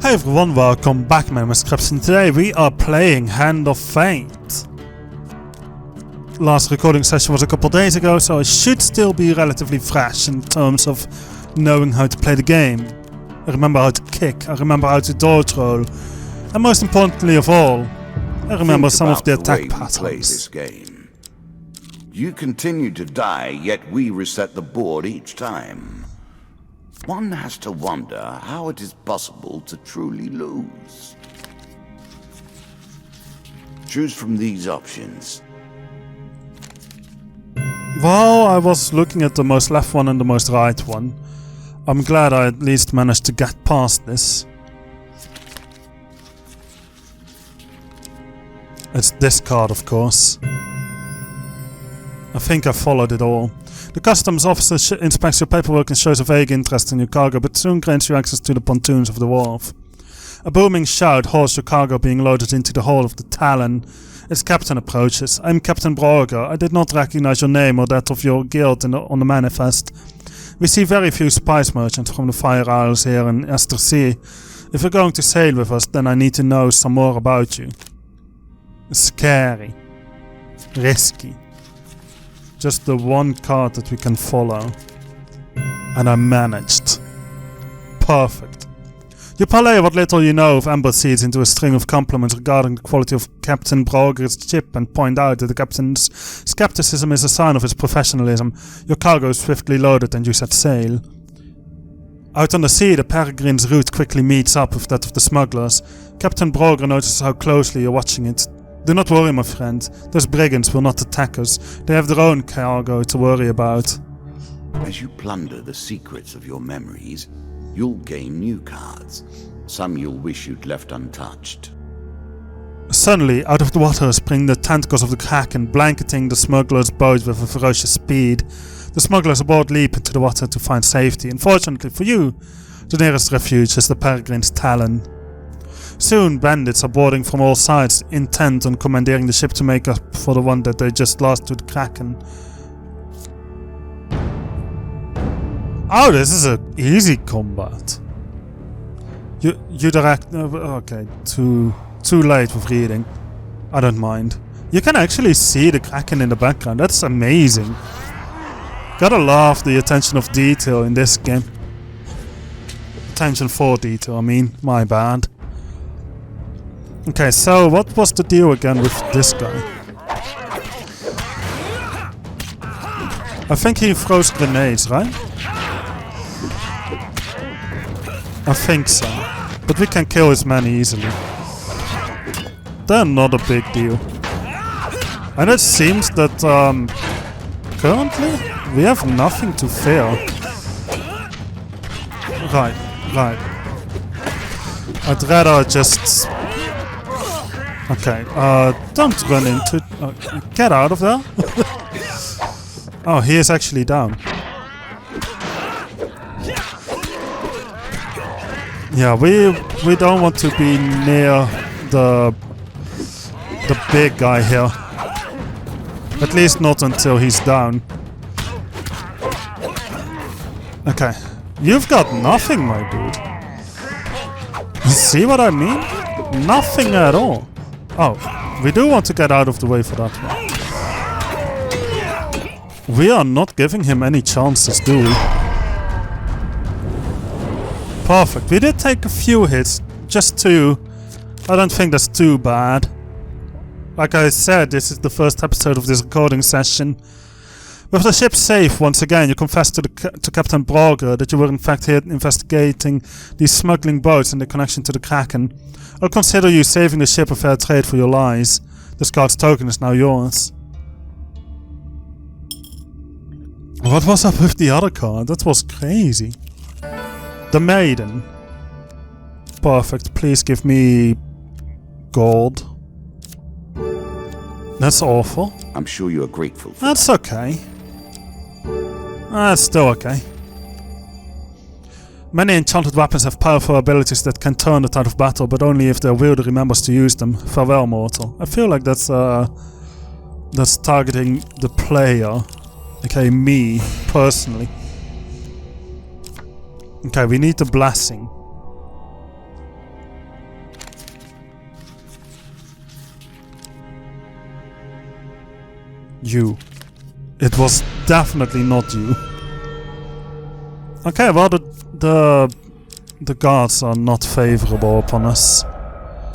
Hey everyone, welcome back. My name is ScrapsBits and today we are playing Hand of Fate. Last recording session was a couple days ago, so I should still be relatively fresh in terms of knowing how to play the game. I remember how to kick, I remember how to dodge roll, and most importantly of all, I remember some of the attack patterns. You continue to die, yet we reset the board each time. One has to wonder how it is possible to truly lose. Choose from these options. Well, I was looking at the most left one and the most right one. I'm glad I at least managed to get past this. It's this card, of course. I think I followed it all. The customs officer inspects your paperwork and shows a vague interest in your cargo, but soon grants you access to the pontoons of the wharf. A booming shout halts your cargo being loaded into the hold of the Talon. Its captain approaches. I'm Captain Broger. I did not recognize your name or that of your guild on the manifest. We see very few spice merchants from the Fire Isles here in Estersea. If you're going to sail with us, then I need to know some more about you. Scary. Risky. Just the one card that we can follow. And I managed. Perfect. You parlay what little you know of Amber Seeds into a string of compliments regarding the quality of Captain Broger's ship and point out that the captain's skepticism is a sign of his professionalism. Your cargo is swiftly loaded and you set sail. Out on the sea, the Peregrine's route quickly meets up with that of the smugglers. Captain Broger notices how closely you're watching it. Do not worry, my friend. Those brigands will not attack us. They have their own cargo to worry about. As you plunder the secrets of your memories, you'll gain new cards. Some you'll wish you'd left untouched. Suddenly, out of the water spring the tentacles of the Kraken, blanketing the smugglers' boat with a ferocious speed. The smugglers aboard leap into the water to find safety. Unfortunately for you, the nearest refuge is the Peregrine's Talon. Soon, bandits are boarding from all sides, intent on commandeering the ship to make up for the one that they just lost to the Kraken. Oh, this is an easy combat. You direct... okay, too late with reading. I don't mind. You can actually see the Kraken in the background. That's amazing. Gotta love the attention of detail in this game. Attention for detail, I mean. My bad. Okay, so what was the deal again with this guy? I think he throws grenades, right? I think so. But we can kill his men easily. They're not a big deal. And it seems that currently we have nothing to fear. Right. I'd rather just... Okay, don't run into... get out of there. Oh, he is actually down. Yeah, we don't want to be near the big guy here. At least not until he's down. Okay, you've got nothing, my dude. You see what I mean? Nothing at all. Oh, we do want to get out of the way for that one. We are not giving him any chances, do we? Perfect. We did take a few hits. Just 2. I don't think that's too bad. Like I said, this is the first episode of this recording session. With the ship safe, once again, you confess to Captain Broger that you were in fact here investigating these smuggling boats and their connection to the Kraken. I'll consider you saving the ship a fair trade for your lies. This card's token is now yours. What was up with the other card? That was crazy. The Maiden. Perfect. Please give me gold. That's awful. I'm sure you are grateful for That's okay. That's still okay. Many enchanted weapons have powerful abilities that can turn the tide of battle, but only if their wielder remembers to use them. Farewell, mortal. I feel like that's targeting the player. Okay, me, personally. Okay, we need the blessing. You. It was definitely not you. Okay, well the guards are not favorable upon us.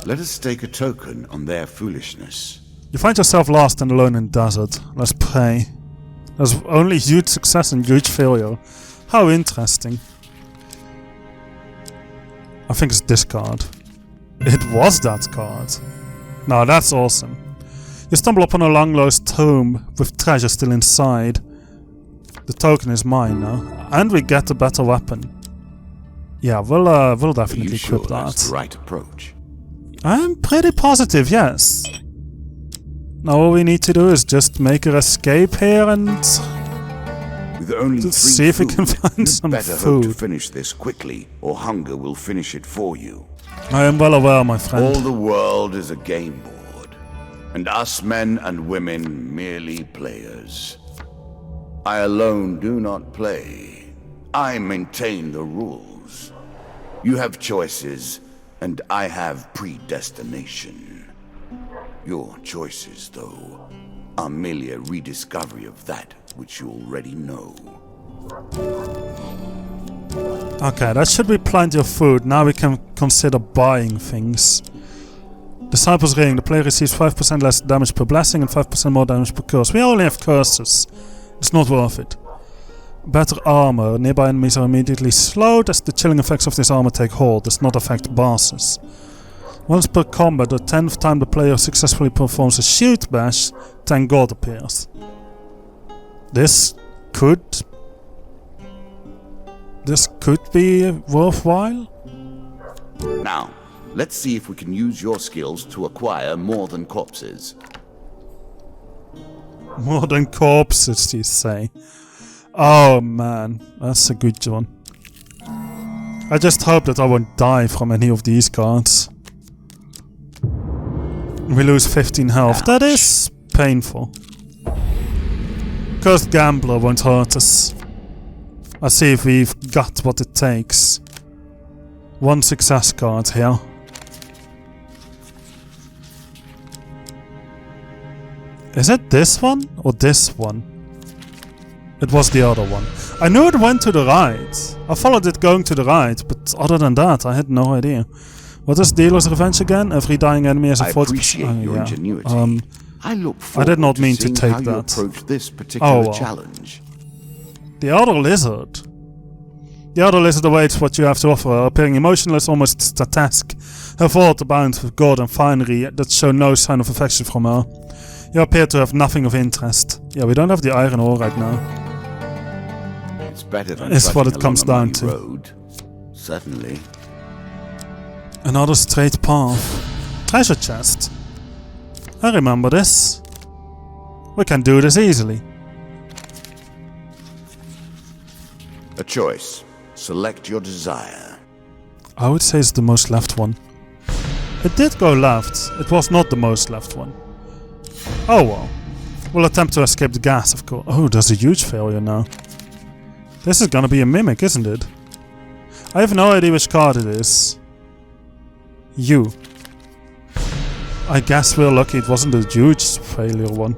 Let us stake a token on their foolishness. You find yourself lost and alone in the desert. Let's pray. There's only huge success and huge failure. How interesting. I think it's this card. It was that card. Now that's awesome. You stumble upon a long-lost tomb with treasure still inside. The token is mine now. And we get a better weapon. Yeah, we'll definitely equip that. That's the right approach? I'm pretty positive, yes. Now all we need to do is just make her escape here and with only see if we can find some better food. Hope to finish this quickly, or hunger will finish it for you. I am well aware, my friend. All the world is a game board, and us men and women merely players. I alone do not play. I maintain the rules. You have choices, and I have predestination. Your choices, though, are merely a rediscovery of that which you already know. Okay, that should be plenty of food. Now we can consider buying things. Disciples Ring. The player receives 5% less damage per blessing and 5% more damage per curse. We only have curses. It's not worth it. Better armor. Nearby enemies are immediately slowed as the chilling effects of this armor take hold. Does not affect bosses. Once per combat, the 10th time the player successfully performs a shield bash, 10 gold appears. This could be worthwhile. Now, let's see if we can use your skills to acquire more than corpses. More than corpses, you say? Oh man, that's a good one. I just hope that I won't die from any of these cards. We lose 15 health. Ouch. That is painful. Cursed Gambler won't hurt us. Let's see if we've got what it takes. One success card here. Is it this one or this one? It was the other one. I knew it went to the right. I followed it going to the right, but other than that, I had no idea. What is Dealer's Revenge again? Every dying enemy has a 40%. I appreciate your ingenuity. I look forward I did not mean to seeing take how you that. approach this particular well. challenge. The other lizard. The other lizard awaits what you have to offer, appearing emotionless, almost statesque. Her vault abounds with gold and finery that show no sign of affection from her. You appear to have nothing of interest. Yeah, we don't have the iron ore right now. It's better than Is what trudging it comes along a down to. road. Certainly. Another straight path. Treasure chest. I remember this. We can do this easily. A choice. Select your desire. I would say it's the most left one. It did go left. It was not the most left one. Oh well. We'll attempt to escape the gas, of course. Oh, there's a huge failure now. This is gonna be a mimic, isn't it? I have no idea which card it is. You. I guess we're lucky it wasn't a huge failure one.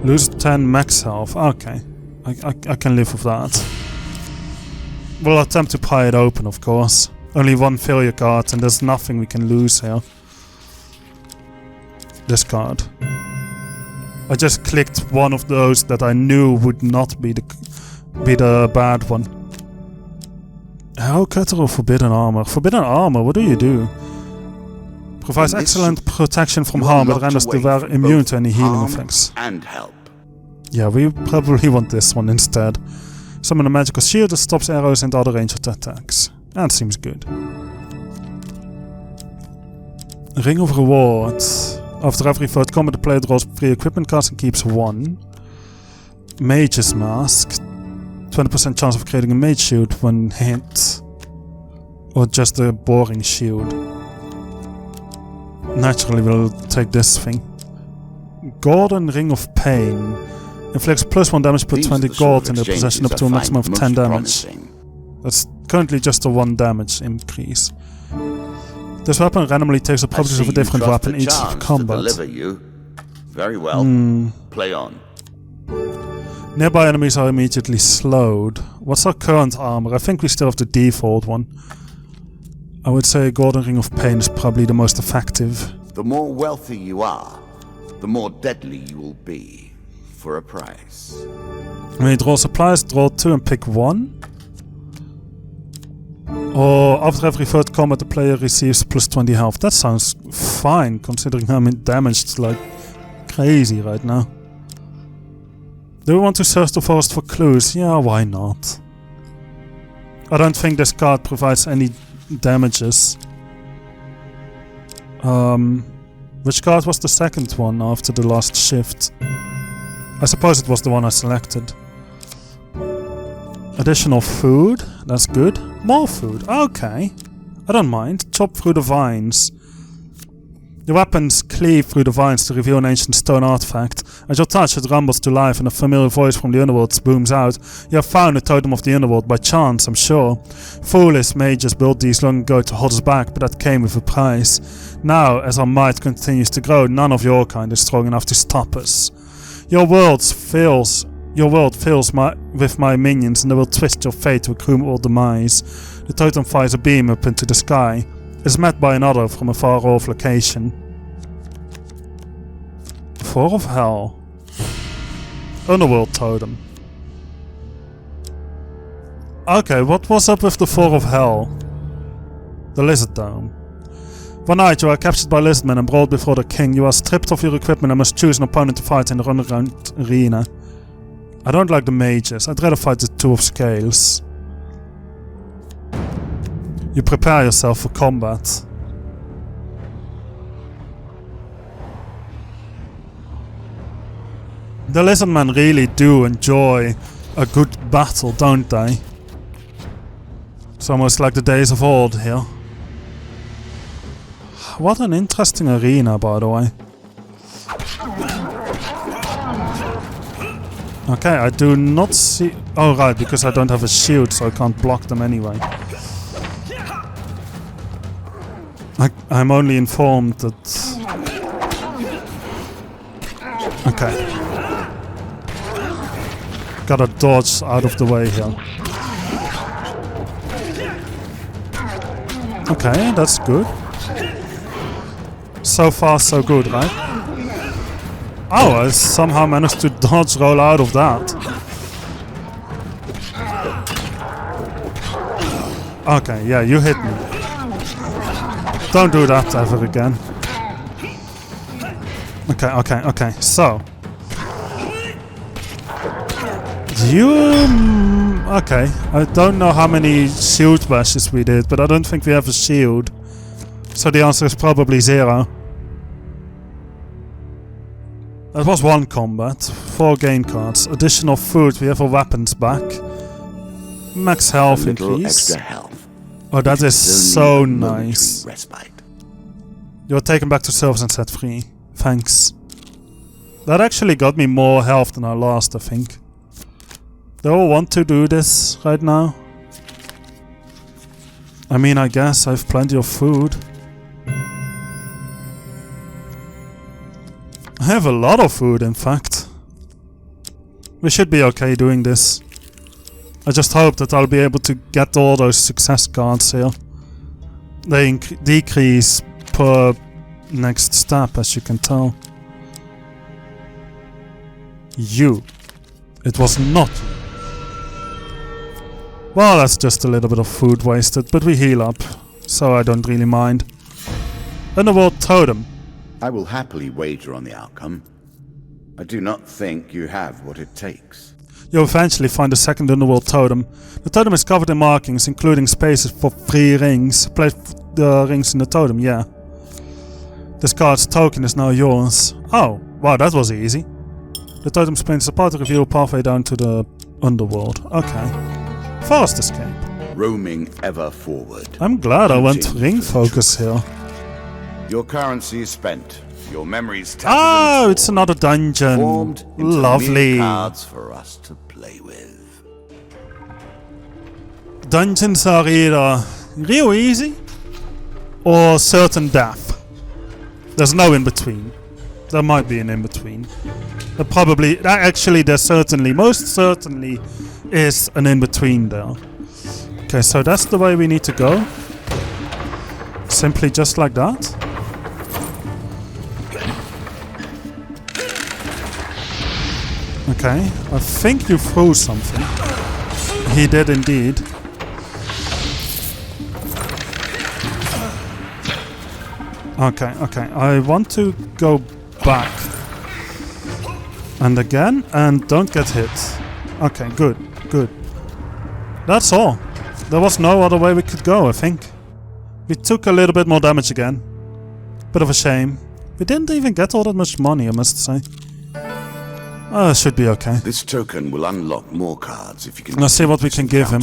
Lose 10 max health. Okay. I can live with that. We'll attempt to pry it open, of course. Only one failure card and there's nothing we can lose here. This card. I just clicked one of those that I knew would not be the bad one. How cutter of forbidden armor? Forbidden armor, what do you do? Provides excellent protection from harm, but renders the wearer immune to any healing effects. And help. Yeah, we probably want this one instead. Summon a magical shield that stops arrows and other ranged attacks. That seems good. Ring of Reward. After every third combat, the player draws 3 equipment cards and keeps 1. Mage's Mask. 20% chance of creating a mage shield when hit. Or just a boring shield. Naturally, we'll take this thing. Golden Ring of Pain. Inflicts +1 damage per 20 gold in their possession up to a maximum of 10 damage. That's currently just a 1 damage increase. This weapon randomly takes the properties of a different weapon each combat. Very well. Play on. Nearby enemies are immediately slowed. What's our current armor? I think we still have the default one. I would say Golden Ring of Pain is probably the most effective. The more wealthy you are, the more deadly you will be. For a price. I mean, draw supplies, draw 2 and pick 1. Or after every third combat the player receives plus 20 health. That sounds fine, considering I'm damaged like crazy right now. Do we want to search the forest for clues? Yeah, why not? I don't think this card provides any damages. Which card was the second one after the last shift? I suppose it was the one I selected. Additional food, that's good. More food, okay. I don't mind. Chop through the vines. Your weapons cleave through the vines to reveal an ancient stone artifact. At your touch, it rumbles to life and a familiar voice from the underworld booms out. You have found a totem of the underworld by chance, I'm sure. Foolish mages built these long ago to hold us back, but that came with a price. Now, as our might continues to grow, none of your kind is strong enough to stop us. Your world fills with my minions, and they will twist your fate to a cruel demise. The totem fires a beam up into the sky. Is met by another from a far-off location. 4 of Hell. Underworld Totem. Okay, what was up with the 4 of Hell? The Lizard Dome. One night you are captured by Lizardmen and brought before the king. You are stripped of your equipment and must choose an opponent to fight in the underground arena. I don't like the mages. I'd rather fight the 2 of Scales. You prepare yourself for combat. The Lizardmen really do enjoy a good battle, don't they? It's almost like the days of old here. What an interesting arena, by the way. Okay, I do not see... Oh right, because I don't have a shield, so I can't block them anyway. I'm only informed that... Okay. Gotta dodge out of the way here. Okay, that's good. So far so good, right? Oh, I somehow managed to dodge roll out of that. Okay, yeah, you hit me. Don't do that ever again. Okay, so. Okay, I don't know how many shield bashes we did, but I don't think we have a shield. So the answer is probably 0. That was 1 combat, 4 gain cards, additional food, we have our weapons back. Max health increase. Extra health. Oh, that is so nice. Respite. You're taken back to service and set free. Thanks. That actually got me more health than I lost, I think. Do I want to do this right now? I mean, I guess I have plenty of food. I have a lot of food, in fact. We should be okay doing this. I just hope that I'll be able to get all those success cards here. They decrease per next step, as you can tell. You. It was not you. Well, that's just a little bit of food wasted, but we heal up, so I don't really mind. Underworld Totem. I will happily wager on the outcome. I do not think you have what it takes. You'll eventually find a second Underworld Totem. The totem is covered in markings, including spaces for 3 rings. Place the rings in the totem, yeah. This card's token is now yours. Oh, wow, that was easy. The totem spins apart to reveal a pathway down to the underworld. Okay. Forest escape. Roaming ever forward. I'm glad I went ring focus here. Your currency is spent. Your memories tattered. Oh, it's another dungeon. Formed into Lovely. cards for us to play with. Dungeons are either real easy or certain death. There's no in between. There might be an in-between. There certainly, most certainly is an in-between there. Okay, so that's the way we need to go. Simply just like that. Okay, I think you threw something. He did indeed. Okay, I want to go back. And again, and don't get hit. Okay, good. That's all. There was no other way we could go, I think. We took a little bit more damage again. Bit of a shame. We didn't even get all that much money, I must say. Oh, it should be okay. This token will unlock more cards if you can. Let's see what we can give him.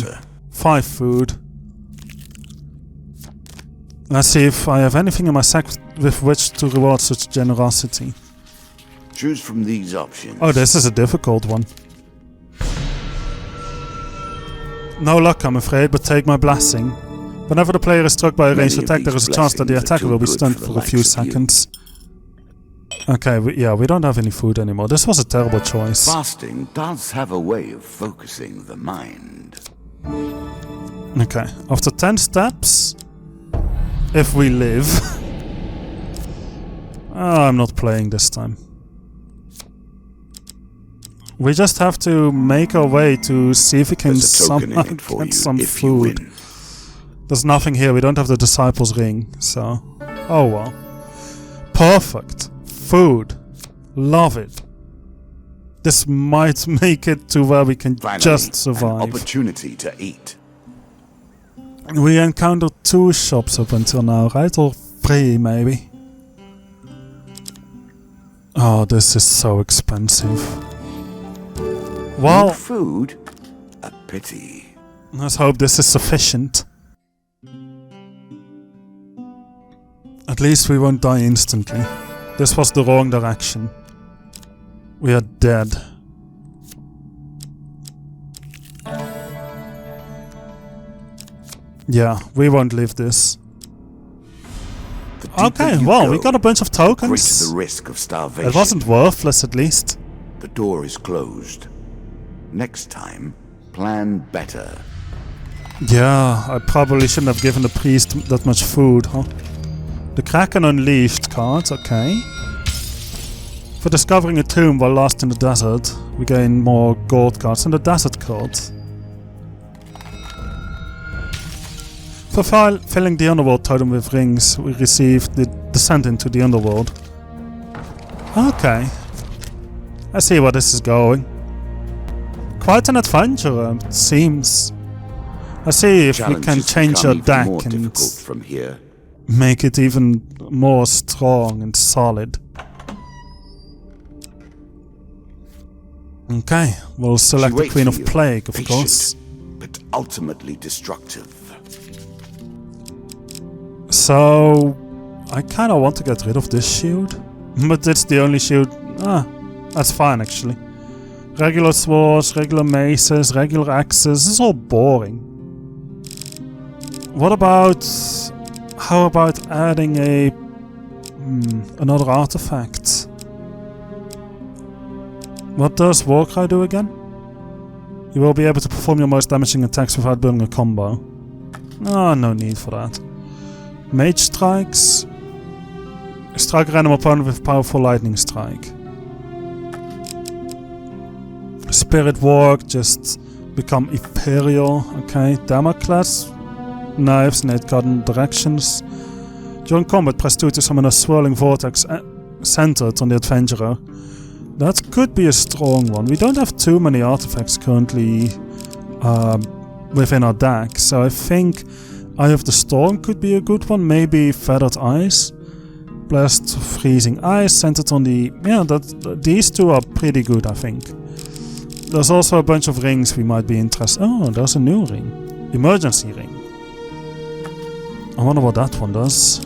5 food. Let's see if I have anything in my sack with which to reward such generosity. Choose from these options. Oh, this is a difficult one. No luck, I'm afraid, but take my blessing. Whenever the player is struck by a ranged attack, there is a chance that the attacker will be stunned for a few seconds. Okay, we don't have any food anymore. This was a terrible choice. Fasting does have a way of focusing the mind. Okay, after 10 steps, if we live... I'm not playing this time. We just have to make our way to see if we can somehow get some food. There's nothing here, we don't have the Disciples Ring, so... Oh well. Perfect. Food. Love it. This might make it to where we can just survive. An opportunity to eat. We encountered 2 shops up until now, right? Or 3 maybe. Oh, this is so expensive. Well, food? A pity. Let's hope this is sufficient. At least we won't die instantly. This was the wrong direction. We are dead. Yeah, we won't leave this. Okay, well, we got a bunch of tokens. The risk of starvation. It wasn't worthless, at least. The door is closed. Next time, plan better. Yeah, I probably shouldn't have given the priest that much food, huh? The Kraken Unleashed card, okay. For discovering a tomb while lost in the desert, we gain more gold cards and the desert card. For filling the underworld totem with rings, we received the descent into the underworld. Okay. I see where this is going. Quite an adventure, it seems. I see if we can change our deck and from here. Make it even more strong and solid. Okay, we'll select the Queen of Plague, of course. But ultimately destructive. So, I kinda want to get rid of this shield. But it's the only shield... that's fine actually. Regular swords, regular maces, regular axes, it's all boring. What about... How about adding a... another artifact? What does Warcry do again? You will be able to perform your most damaging attacks without building a combo. No need for that. Mage Strikes. Strike a random opponent with powerful lightning strike. Spirit Walk, just become Imperial. Okay, Damocles. Knives in 8 cardinal directions. During combat, press 2 to summon a swirling vortex centered on the adventurer. That could be a strong one. We don't have too many artifacts currently within our deck, so I think Eye of the Storm could be a good one. Maybe Feathered Ice. Blast Freezing Ice centered on the... Yeah, these 2 are pretty good, I think. There's also a bunch of rings we might be interested... Oh, there's a new ring. Emergency Ring. I wonder what that one does.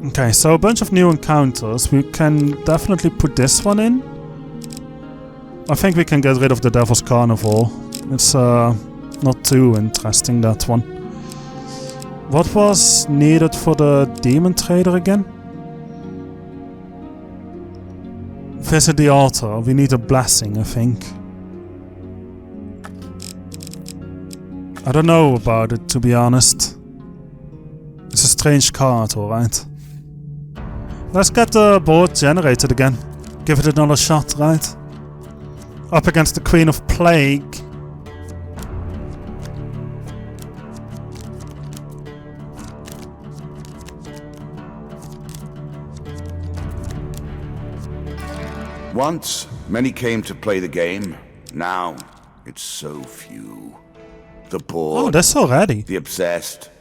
Okay, so a bunch of new encounters. We can definitely put this one in. I think we can get rid of the Devil's Carnival. It's not too interesting, that one. What was needed for the demon trader again? Visit the altar. We need a blessing, I think. I don't know about it, to be honest. It's a strange card, alright. Let's get the board generated again. Give it another shot, right? Up against the Queen of Plague. Once, many came to play the game. Now, it's so few. The poor, Oh, that's already. the obsessed,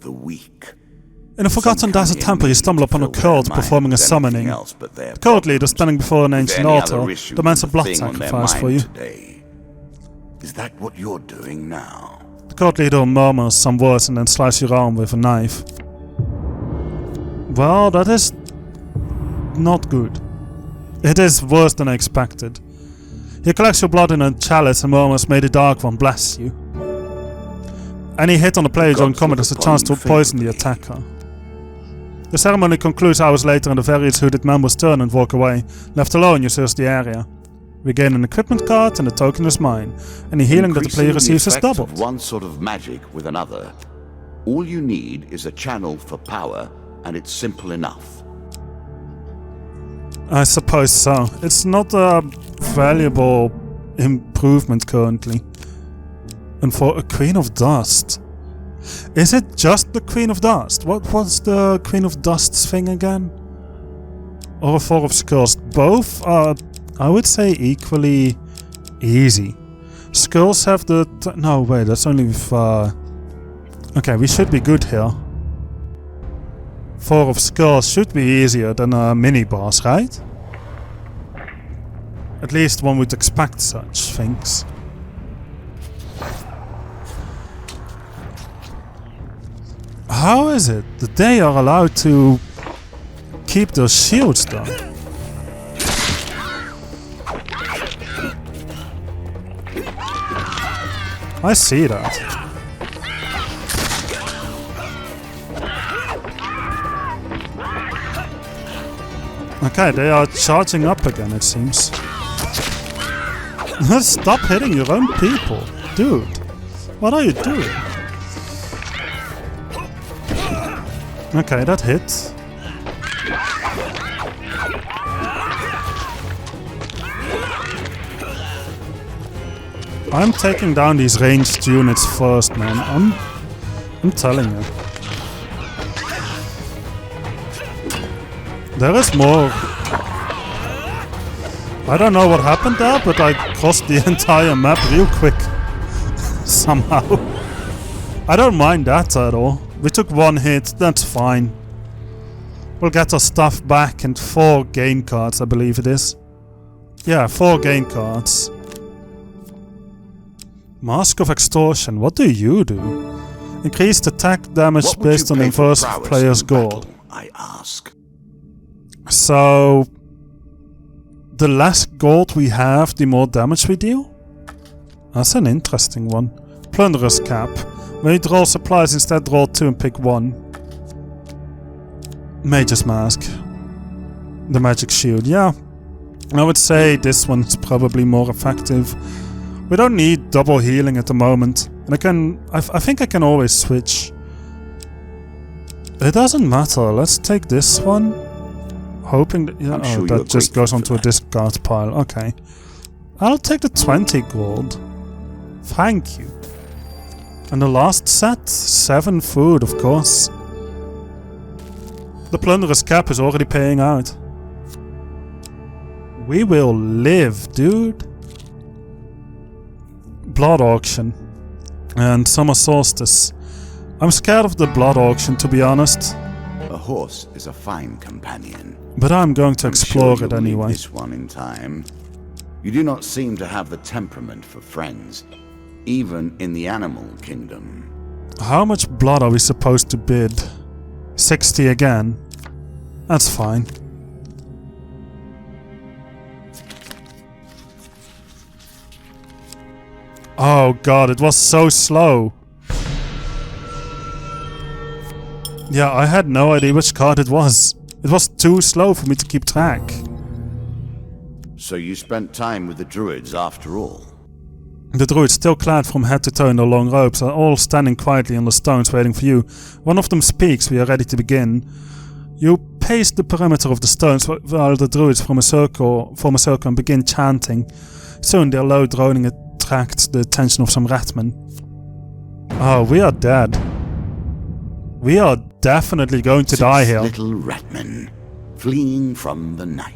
the weak. In a forgotten desert temple, you stumble upon a cult performing a summoning. The cult leader standing before an ancient altar demands a blood sacrifice for you. Today? Is that what you're doing now? The cult leader murmurs some words and then slices your arm with a knife. Well, that is not good. It is worse than I expected. He collects your blood in a chalice and murmurs, "May the Dark One bless you." Any hit on the player during combat has a chance to poison the attacker. The ceremony concludes hours later and the various hooded members turn and walk away. Left alone, you search the area. We gain an equipment card and the token is mine. Any healing that the player receives is doubled. Of one sort of magic with another. All you need is a channel for power, and it's simple enough. I suppose so. It's not a valuable improvement currently. And for a Queen of Dust. Is it just the Queen of Dust? What was the Queen of Dust's thing again? Or a Four of Skulls? Both are, I would say, equally easy. Skulls have the... no, wait, that's only with... okay, we should be good here. Four of Skulls should be easier than a mini-boss, right? At least one would expect such things. How is it that they are allowed to keep their shields down? I see that. Okay, they are charging up again, it seems. Stop hitting your own people. Dude, what are you doing? Okay, that hit. I'm taking down these ranged units first, man. I'm telling you. There is more. I don't know what happened there, but I crossed the entire map real quick. Somehow. I don't mind that at all. We took one hit, that's fine. We'll get our stuff back and 4 gain cards, I believe it is. Yeah, 4 gain cards. Mask of Extortion, what do you do? Increased attack damage based on inverse player's goal. I ask. So, the less gold we have, the more damage we deal? That's an interesting one. Plunderer's Cap. When you draw supplies, instead draw 2 and pick 1. Mage's Mask. The Magic Shield, yeah. I would say this one's probably more effective. We don't need double healing at the moment. And I think I can always switch. It doesn't matter, let's take this one. Hoping that, yeah, sure that just goes onto a discard pile. Okay. I'll take the 20 gold. Thank you. And the last set? 7 food, of course. The Plunderer's Cap is already paying out. We will live, dude. Blood Auction. And Summer Solstice. I'm scared of the Blood Auction, to be honest. A horse is a fine companion. But I'm going to explore it anyway. This one in time. You do not seem to have the temperament for friends, even in the animal kingdom. How much blood are we supposed to bid? 60 again? That's fine. Oh god, it was so slow. Yeah, I had no idea which card it was. It was too slow for me to keep track. So you spent time with the druids after all? The druids, still clad from head to toe in their long robes, are all standing quietly on the stones waiting for you. One of them speaks, we are ready to begin. You pace the perimeter of the stones while the druids form a circle and begin chanting. Soon their low droning attracts the attention of some ratmen. Oh, we are dead. We are definitely going to die here. Little ratmen, fleeing from the night.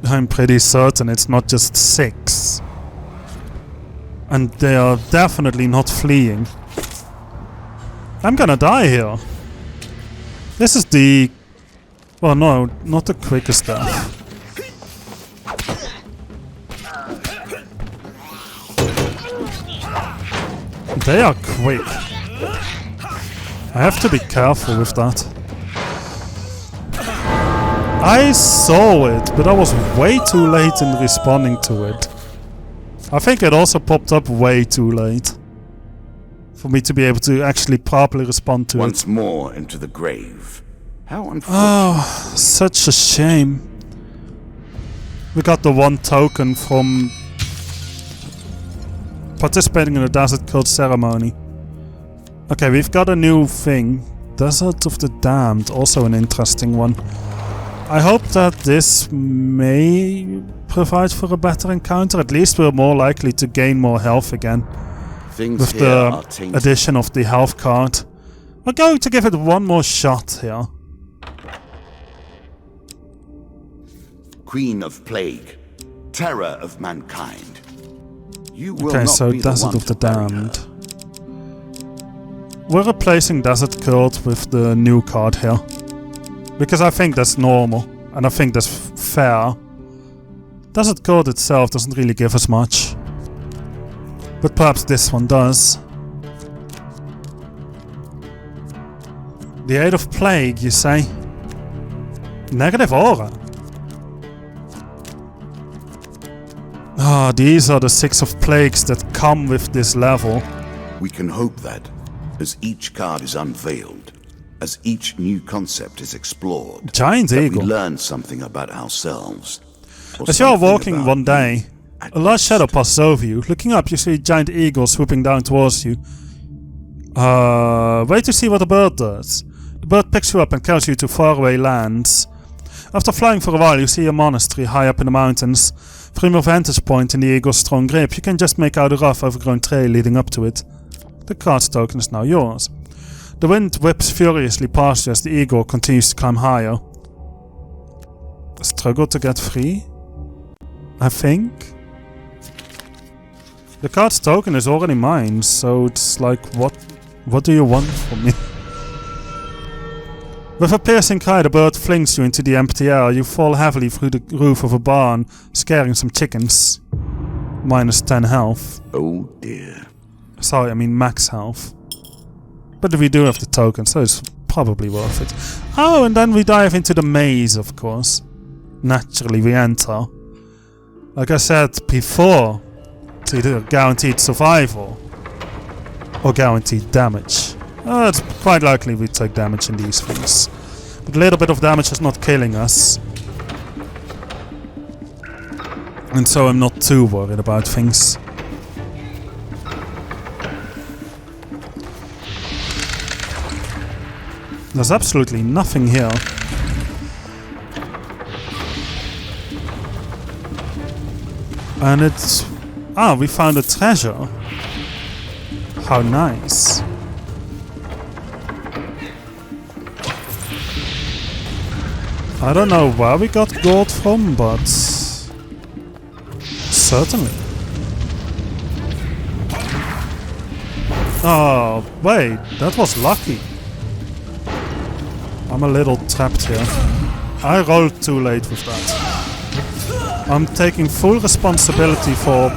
I'm pretty certain it's not just 6. And they are definitely not fleeing. I'm gonna die here. This is the... well, no, not the quickest death. They are quick. I have to be careful with that. I saw it, but I was way too late in responding to it. I think it also popped up way too late for me to be able to actually properly respond to it. Once more into the grave. How unfortunate. Oh, such a shame. We got the 1 token from participating in the Desert Cult ceremony. Okay, we've got a new thing. Desert of the Damned, also an interesting one. I hope that this may provide for a better encounter. At least we're more likely to gain more health again. With the addition of the health card. We're going to give it one more shot here. Queen of Plague, terror of mankind. You will okay, not so be Desert the of the Damned. We're replacing Desert Cult with the new card here. Because I think that's normal. And I think that's fair. Desert Cult itself doesn't really give us much. But perhaps this one does. The Aid of Plague, you say? Negative aura. Ah, these are the 6 of plagues that come with this level. We can hope that, as each card is unveiled, as each new concept is explored, Giant that Eagle. we learn something about ourselves. As you are walking one day, a large shadow passes over you. Looking up, you see a giant eagle swooping down towards you. Wait to see what the bird does. The bird picks you up and carries you to faraway lands. After flying for a while, you see a monastery high up in the mountains. From your vantage point in the eagle's strong grip, you can just make out a rough, overgrown trail leading up to it. The card's token is now yours. The wind whips furiously past you as the eagle continues to climb higher. A struggle to get free? I think? The card's token is already mine, so it's like, what do you want from me? With a piercing cry, the bird flings you into the empty air. You fall heavily through the roof of a barn, scaring some chickens. Minus 10 health. Oh dear. Sorry, I mean max health. But we do have the token, so it's probably worth it. Oh, and then we dive into the maze, of course. Naturally, we enter. Like I said before, it's either guaranteed survival or guaranteed damage. It's quite likely we take damage in these things. But a little bit of damage is not killing us. And so I'm not too worried about things. There's absolutely nothing here. And it's... ah, we found a treasure. How nice. I don't know where we got gold from, but... certainly. Oh, wait, that was lucky. I'm a little trapped here. I rolled too late with that. I'm taking full responsibility for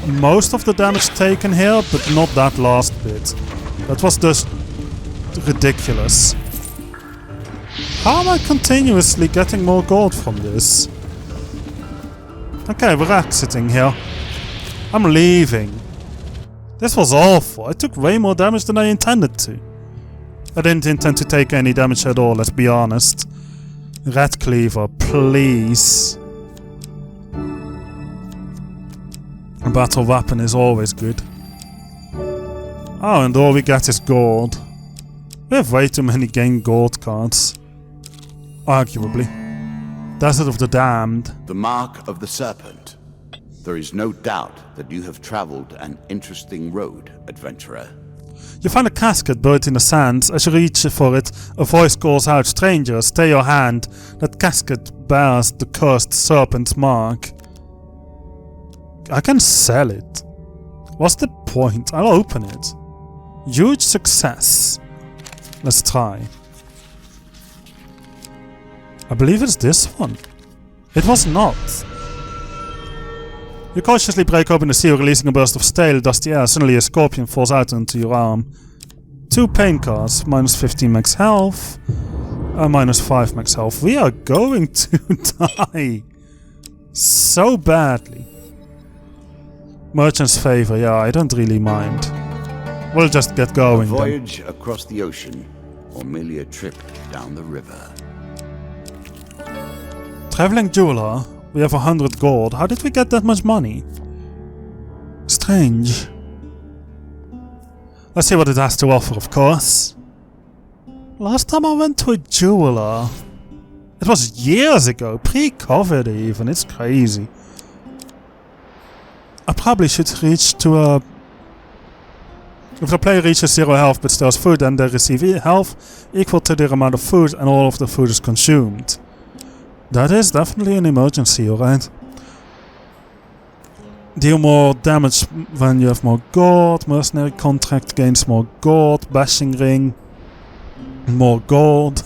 most of the damage taken here, but not that last bit. That was just ridiculous. How am I continuously getting more gold from this? Okay, we're exiting here. I'm leaving. This was awful. I took way more damage than I intended to. I didn't intend to take any damage at all, let's be honest. Red Cleaver, please. A battle weapon is always good. Oh, and all we get is gold. We have way too many game gold cards. Arguably. Desert of the Damned. The Mark of the Serpent. There is no doubt that you have traveled an interesting road, adventurer. You find a casket buried in the sand. As you reach for it, a voice calls out, "Stranger, stay your hand. That casket bears the cursed serpent's mark." I can sell it. What's the point? I'll open it. Huge success. Let's try. I believe it's this one. It was not. You cautiously break open the seal, releasing a burst of stale, dusty air. Suddenly a scorpion falls out into your arm. 2 pain cards, minus 15 max health, minus 5 max health. We are going to die so badly. Merchant's favor, yeah, I don't really mind. We'll just get going. A voyage across the ocean, or merely a trip down the river. Traveling jeweler. We have 100 gold. How did we get that much money? Strange. Let's see what it has to offer, of course. Last time I went to a jeweler, it was years ago, pre-COVID even. It's crazy. I probably should reach to a... If the player reaches 0 health but still has food, then they receive health equal to their amount of food, and all of the food is consumed. That is definitely an emergency, alright? Deal more damage when you have more gold. Mercenary contract gains more gold. Bashing ring. More gold.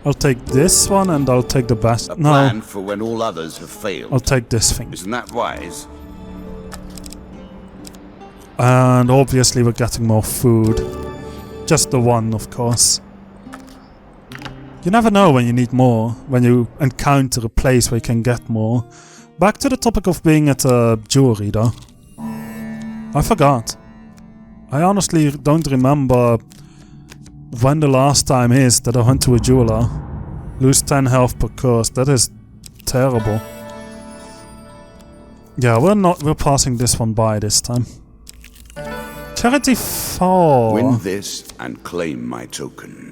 I'll take this one and I'll take the bash... A plan for when all others have failed. I'll take this thing. Isn't that wise? And obviously we're getting more food. Just the one, of course. You never know when you need more, when you encounter a place where you can get more. Back to the topic of being at a jewelry though. I forgot. I honestly don't remember when the last time is that I went to a jeweler. Lose 10 health per curse, that is terrible. Yeah, we're passing this one by this time. Charity 4. Win this and claim my token.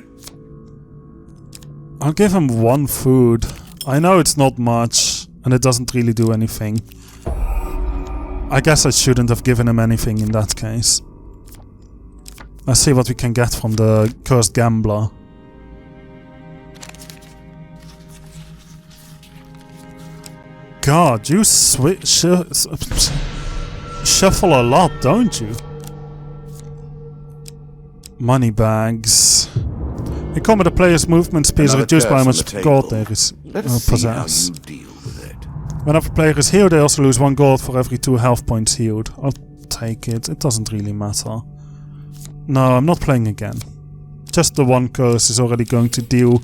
I'll give him 1 food. I know it's not much, and it doesn't really do anything. I guess I shouldn't have given him anything in that case. Let's see what we can get from the Cursed Gambler. God, you shuffle a lot, don't you? Money bags. In combat, the player's movement speed is reduced by how much gold they possess. Whenever a player is healed, they also lose 1 gold for every 2 health points healed. I'll take it. It doesn't really matter. No, I'm not playing again. Just the 1 curse is already going to deal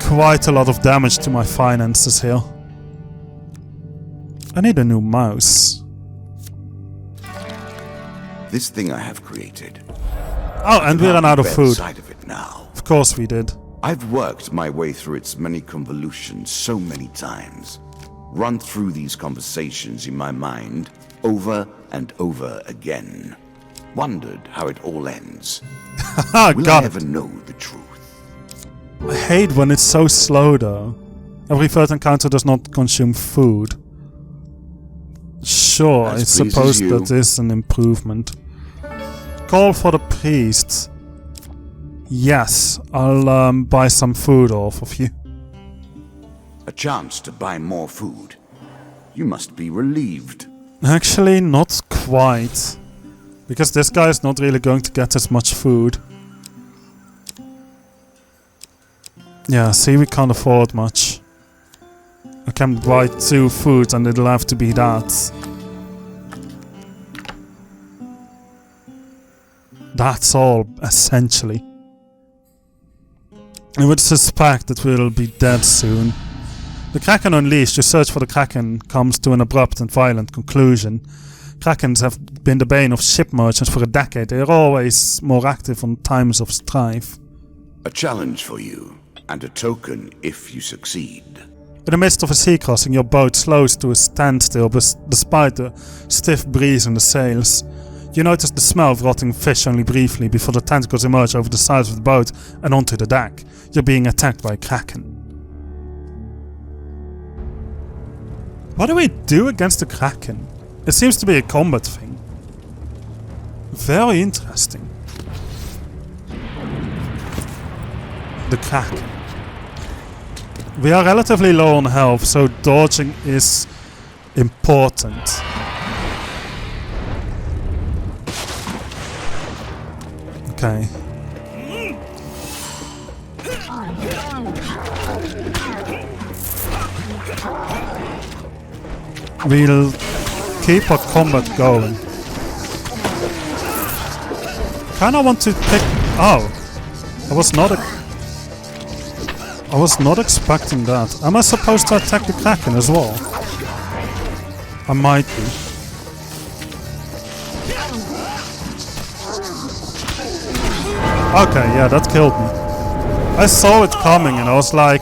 quite a lot of damage to my finances here. I need a new mouse. This thing I have created. Oh, and we ran out of food. Now. Of course we did. I've worked my way through its many convolutions so many times. Run through these conversations in my mind over and over again. Wondered how it all ends. Will I ever know the truth? I hate when it's so slow though. Every third encounter does not consume food. Sure, I suppose that is an improvement. Call for the priest. Yes, I'll buy some food off of you. A chance to buy more food. You must be relieved. Actually, not quite. Because this guy is not really going to get as much food. Yeah, see, we can't afford much. I can buy 2 foods and it'll have to be that. That's all, essentially. I would suspect that we'll be dead soon. The Kraken unleashed. Your search for the Kraken comes to an abrupt and violent conclusion. Krakens have been the bane of ship merchants for a decade. They are always more active on times of strife. A challenge for you, and a token if you succeed. In the midst of a sea crossing, your boat slows to a standstill despite the stiff breeze in the sails. You notice the smell of rotting fish only briefly before the tentacles emerge over the sides of the boat and onto the deck. You're being attacked by a Kraken. What do we do against the Kraken? It seems to be a combat thing. Very interesting. The Kraken. We are relatively low on health, so dodging is important. Okay. We'll keep our combat going. Kinda want to pick... Oh! I was not expecting that. Am I supposed to attack the Kraken as well? I might be. Okay, yeah, that killed me. I saw it coming and I was like,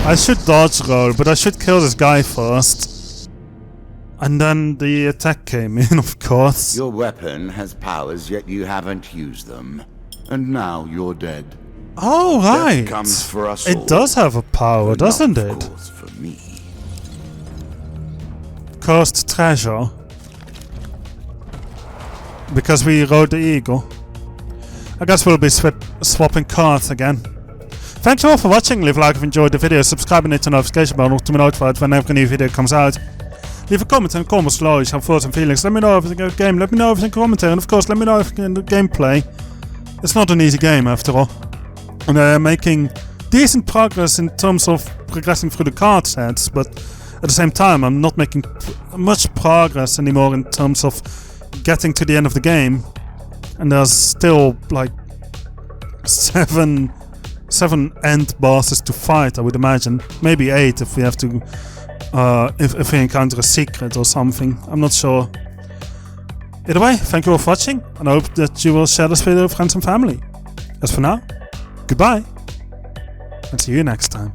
I should dodge roll, but I should kill this guy first. And then the attack came in, of course. Your weapon has powers, yet you haven't used them. And now you're dead. Oh, right. Death comes for us it all, does have a power, doesn't not, it? of course, for me. Cursed treasure. Because we rode the eagle. I guess we'll be swapping cards again. Thank you all for watching. Leave a like if you enjoyed the video. Subscribe and hit the notification bell to be notified whenever a new video comes out. Leave a comment and comment below your thoughts and feelings. Let me know if you think of the game. Let me know if you think of commentary. And of course, let me know if you think of the gameplay. It's not an easy game after all. And making decent progress in terms of progressing through the card sets, but at the same time I'm not making much progress anymore in terms of getting to the end of the game. And there's still like seven end bosses to fight, I would imagine. Maybe 8 if we have to if we encounter a secret or something. I'm not sure. Either way, thank you all for watching, and I hope that you will share this video with friends and family. As for now, goodbye, and see you next time.